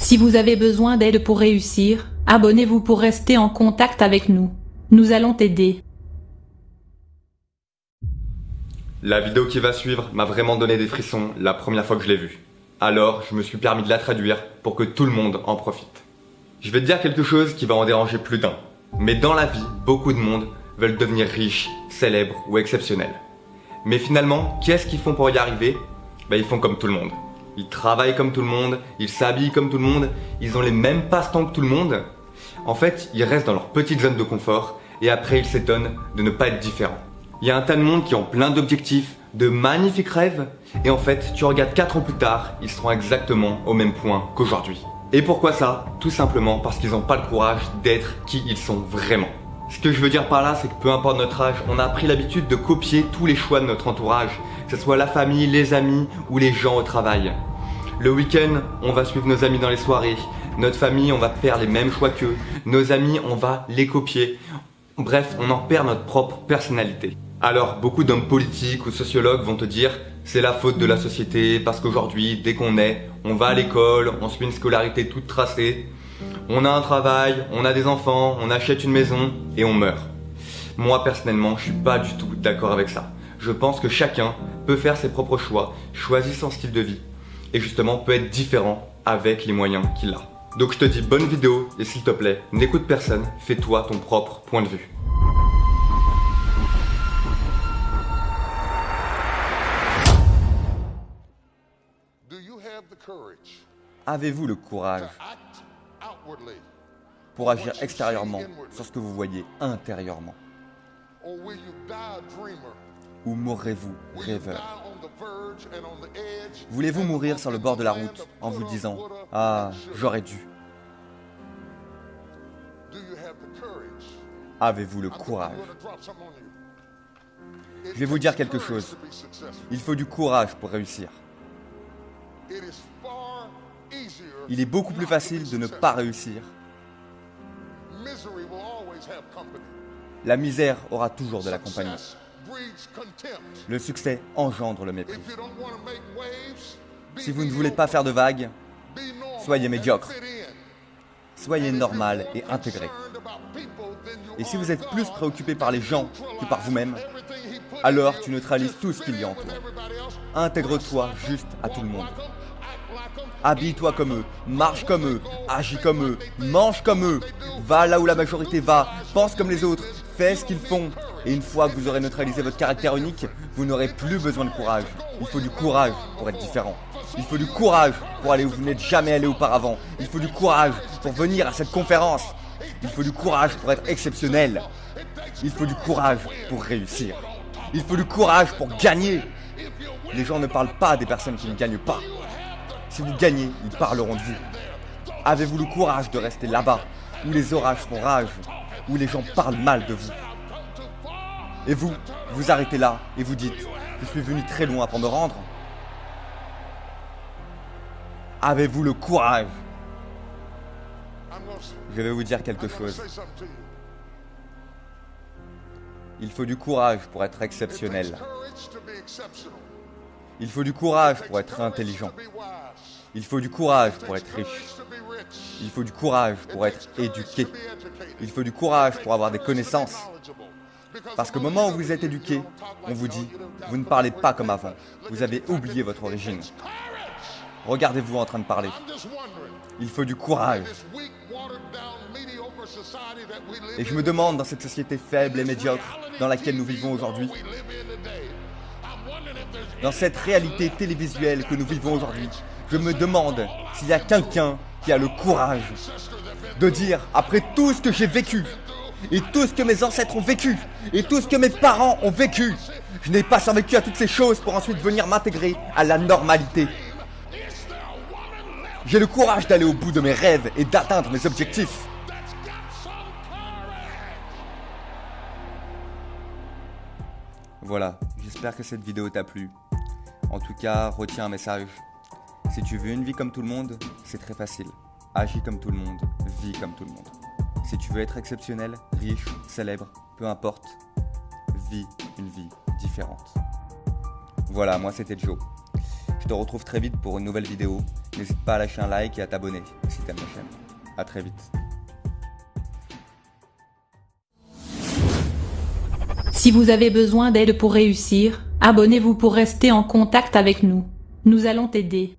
Si vous avez besoin d'aide pour réussir, abonnez-vous pour rester en contact avec nous. Nous allons t'aider. La vidéo qui va suivre m'a vraiment donné des frissons la première fois que je l'ai vue. Alors, je me suis permis de la traduire pour que tout le monde en profite. Je vais te dire quelque chose qui va en déranger plus d'un. Mais dans la vie, beaucoup de monde veulent devenir riches, célèbres ou exceptionnels. Mais finalement, qu'est-ce qu'ils font pour y arriver? Ils font comme tout le monde. Ils travaillent comme tout le monde, ils s'habillent comme tout le monde, ils ont les mêmes passe-temps que tout le monde. En fait, ils restent dans leur petite zone de confort et après ils s'étonnent de ne pas être différents. Il y a un tas de monde qui ont plein d'objectifs, de magnifiques rêves, et en fait, tu regardes 4 ans plus tard, ils seront exactement au même point qu'aujourd'hui. Et pourquoi ça? Tout simplement parce qu'ils n'ont pas le courage d'être qui ils sont vraiment. Ce que je veux dire par là, c'est que peu importe notre âge, on a pris l'habitude de copier tous les choix de notre entourage, que ce soit la famille, les amis ou les gens au travail. Le week-end, on va suivre nos amis dans les soirées. Notre famille, on va faire les mêmes choix qu'eux. Nos amis, on va les copier. Bref, on en perd notre propre personnalité. Alors, beaucoup d'hommes politiques ou sociologues vont te dire c'est la faute de la société parce qu'aujourd'hui, dès qu'on naît, on va à l'école, on suit une scolarité toute tracée, on a un travail, on a des enfants, on achète une maison et on meurt. Moi, personnellement, je suis pas du tout d'accord avec ça. Je pense que chacun peut faire ses propres choix, choisir son style de vie et justement peut être différent avec les moyens qu'il a. Donc je te dis bonne vidéo et s'il te plaît, n'écoute personne, fais-toi ton propre point de vue. Avez-vous le courage pour agir extérieurement sur ce que vous voyez intérieurement? Ou mourrez-vous rêveur? Voulez-vous mourir sur le bord de la route en vous disant « Ah, j'aurais dû ». Avez-vous le courage? Je vais vous dire quelque chose. Il faut du courage pour réussir. Il est beaucoup plus facile de ne pas réussir. La misère aura toujours de la compagnie. Le succès engendre le mépris. Si vous ne voulez pas faire de vagues, soyez médiocre. Soyez normal et intégré. Et si vous êtes plus préoccupé par les gens que par vous-même, alors tu neutralises tout ce qu'il y a en toi. Intègre-toi juste à tout le monde. Habille-toi comme eux, marche comme eux, agis comme eux, mange comme eux, va là où la majorité va, pense comme les autres, fais ce qu'ils font. Et une fois que vous aurez neutralisé votre caractère unique, vous n'aurez plus besoin de courage. Il faut du courage pour être différent. Il faut du courage pour aller où vous n'êtes jamais allé auparavant. Il faut du courage pour venir à cette conférence. Il faut du courage pour être exceptionnel. Il faut du courage pour réussir. Il faut du courage pour gagner. Les gens ne parlent pas des personnes qui ne gagnent pas. Si vous gagnez, ils parleront de vous. Avez-vous le courage de rester là-bas, où les orages font rage, où les gens parlent mal de vous? Et vous, vous arrêtez là et vous dites « Je suis venu très loin pour me rendre ». Avez-vous le courage? Je vais vous dire quelque chose. Il faut du courage pour être exceptionnel. Il faut du courage pour être intelligent. Il faut du courage pour être riche. Il faut du courage pour être éduqué. Il faut du courage pour avoir des connaissances. Parce qu'au moment où vous êtes éduqué, on vous dit « Vous ne parlez pas comme avant. Vous avez oublié votre origine. » Regardez-vous en train de parler. Il faut du courage. Et je me demande, dans cette société faible et médiocre dans laquelle nous vivons aujourd'hui, dans cette réalité télévisuelle que nous vivons aujourd'hui, je me demande s'il y a quelqu'un qui a le courage de dire, après tout ce que j'ai vécu, et tout ce que mes ancêtres ont vécu, et tout ce que mes parents ont vécu, je n'ai pas survécu à toutes ces choses pour ensuite venir m'intégrer à la normalité. J'ai le courage d'aller au bout de mes rêves et d'atteindre mes objectifs. Voilà, j'espère que cette vidéo t'a plu. En tout cas, retiens un message. Si tu veux une vie comme tout le monde, c'est très facile. Agis comme tout le monde, vis comme tout le monde. Si tu veux être exceptionnel, riche, célèbre, peu importe, vis une vie différente. Voilà, moi c'était Joe. Je te retrouve très vite pour une nouvelle vidéo. N'hésite pas à lâcher un like et à t'abonner si t'aimes la chaîne. À très vite. Si vous avez besoin d'aide pour réussir, abonnez-vous pour rester en contact avec nous. Nous allons t'aider.